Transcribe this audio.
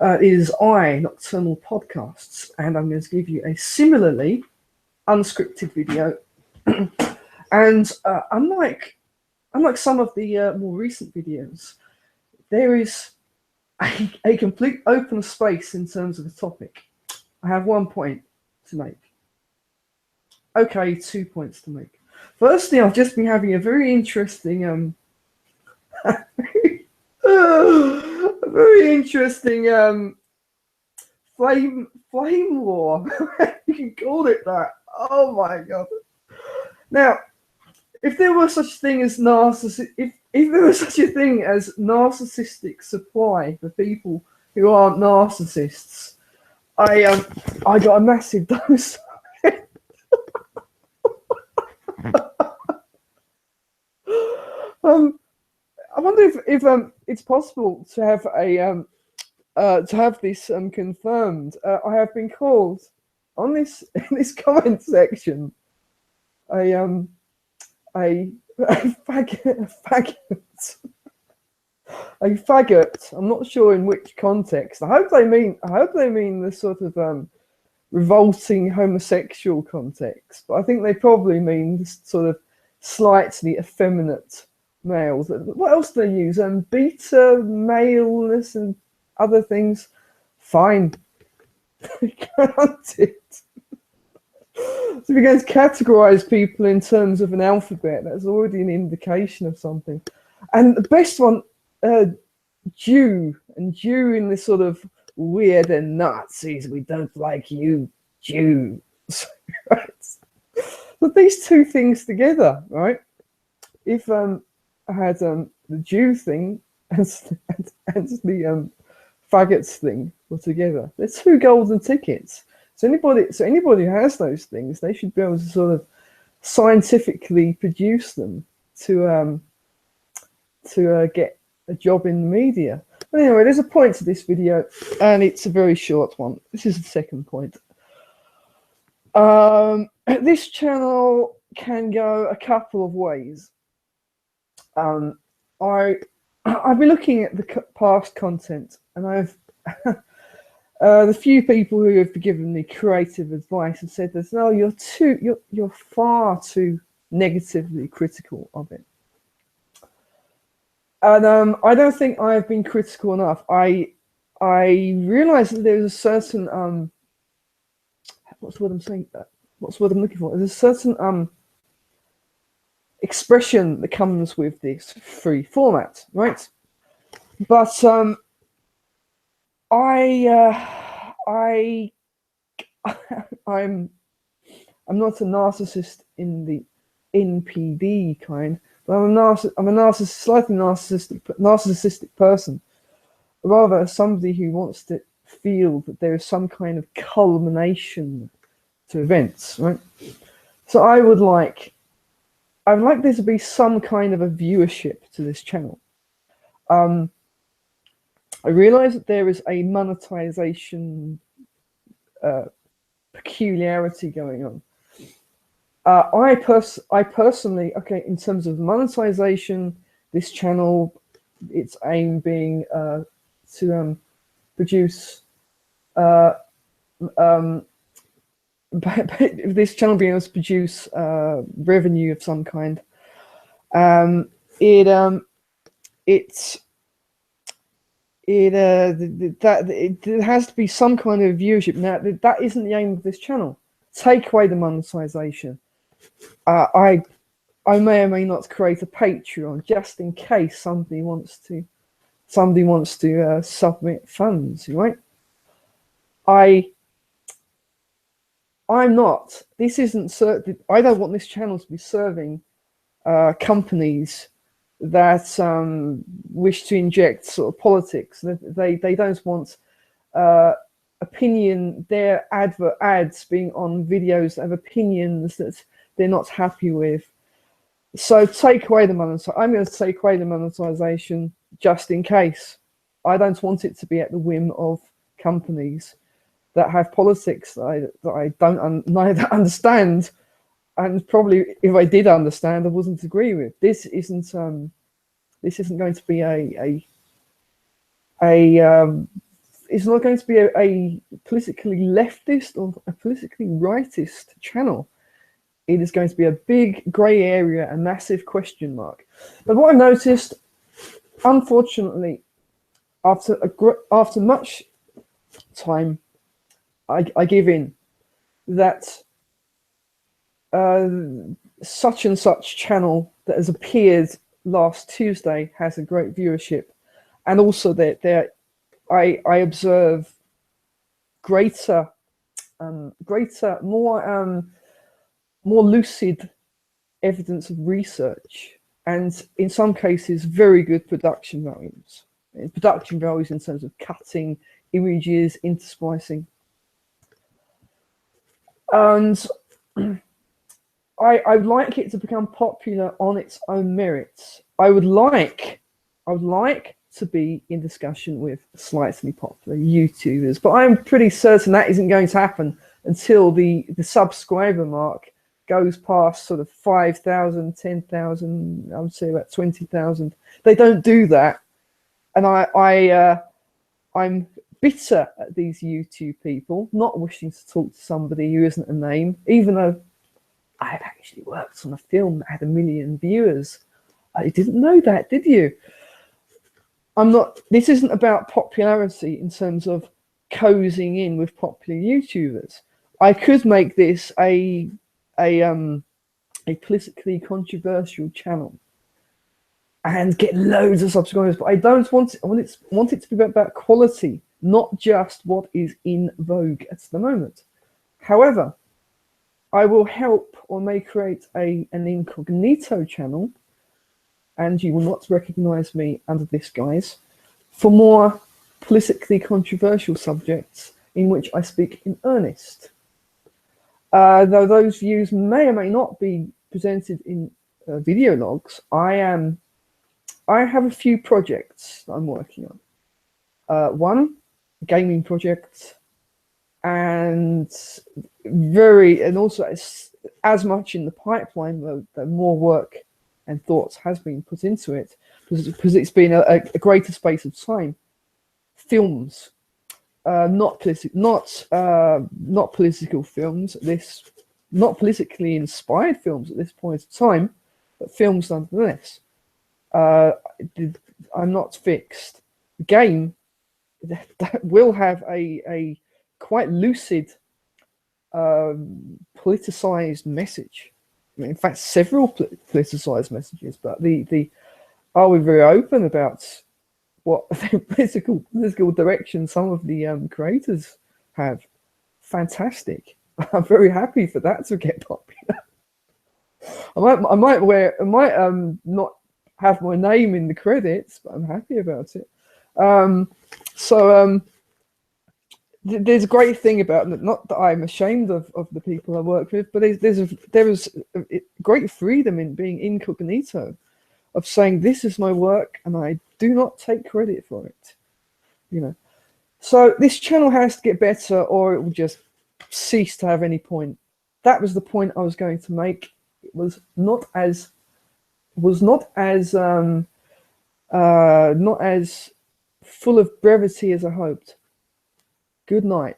It is I, Nocturnal Podcasts, and I'm going to give you a similarly unscripted video. And unlike some of the more recent videos, there is a complete open space in terms of the topic. I have 1 point to make. Okay, 2 points to make. Firstly, I've just been having a very interesting flame war. You can call it that. Oh my god. Now, if there was such a thing as if there was such a thing as narcissistic supply for people who aren't narcissists, I got a massive dose. I wonder if it's possible to have this confirmed. I have been called on in this comment section a faggot. A faggot. I'm not sure in which context. I hope they mean the sort of revolting homosexual context, but I think they probably mean this sort of slightly effeminate males. What else do they use? Beta maleness and other things. Fine. Granted. So if you're going to categorize people in terms of an alphabet, that's already an indication of something. And the best one, Jew, and Jew in this sort of weird and Nazis, we don't like you, Jew. Right? But these two things together, right? If I had the Jew thing and the faggots thing were together, they're two golden tickets. So anybody who has those things, they should be able to sort of scientifically produce them to get a job in the media. But anyway, there's a point to this video, and it's a very short one. This is the second point. This channel can go a couple of ways. I've been looking at the past content, and I've the few people who have given me creative advice have said that no, you're far too negatively critical of it. And I don't think I've been critical enough. I realise that there's a certain what's the word I'm saying? What's the word I'm looking for? There's a certain expression that comes with this free format, right? But I'm not a narcissist in the NPD kind, but I'm a slightly narcissistic person, rather somebody who wants to feel that there is some kind of culmination to events, right? So I would like there to be some kind of a viewership to this channel. I realize that there is a monetization peculiarity going on. I personally, okay, in terms of monetization, this channel, its aim being to produce this channel being able to produce revenue of some kind. It has to be some kind of viewership. Now, that isn't the aim of this channel. Take away the monetization. I may or may not create a Patreon just in case somebody wants to submit funds, right? I'm not. This isn't certain. I don't want this channel to be serving companies that wish to inject sort of politics. They don't want opinion. Their ads being on videos that have opinions that they're not happy with. So take away the monetization. I'm going to take away the monetization just in case. I don't want it to be at the whim of companies that have politics that I don't neither understand, and probably if I did understand, I wouldn't agree with. This isn't going to be it's not going to be a politically leftist or a politically rightist channel. It is going to be a big grey area, a massive question mark. But what I've noticed, unfortunately, after much time, I give in that such and such channel that has appeared last Tuesday has a great viewership, and also that I observe greater, more lucid evidence of research, and in some cases very good production values. Production values in terms of cutting images, intersplicing, and I'd like it to become popular on its own merits. I would like to be in discussion with slightly popular YouTubers, but I'm pretty certain that isn't going to happen until the subscriber mark goes past sort of 5,000, 10,000, I would say about 20,000. They don't do that, and I'm bitter at these YouTube people not wishing to talk to somebody who isn't a name, even though I had actually worked on a film that had 1 million viewers. I didn't know that, did you? This isn't about popularity in terms of cozying in with popular YouTubers. I could make this a politically controversial channel and get loads of subscribers, but I don't want it. I want it to be about quality, not just what is in vogue at the moment. However, I will help or may create an incognito channel, and you will not recognize me under this guise, for more politically controversial subjects in which I speak in earnest. Though those views may or may not be presented in video logs, I have a few projects that I'm working on. One, a gaming project, and also as much in the pipeline, though more work and thoughts has been put into it, because it's been a greater space of time. Films, not political films. Not politically inspired films at this point of time, but films nonetheless. I'm not fixed. The game that will have a quite lucid, politicized message. I mean, in fact, several politicized messages. But are we very open about what political direction some of the creators have? Fantastic. I'm very happy for that to get popular. I might not have my name in the credits, but I'm happy about it. There's a great thing about it, not that I'm ashamed of the people I work with, but there is a great freedom in being incognito, of saying this is my work and I do not take credit for it, you know. So this channel has to get better, or it will just cease to have any point. That was the point I was going to make. It was not as full of brevity as I hoped. Good night.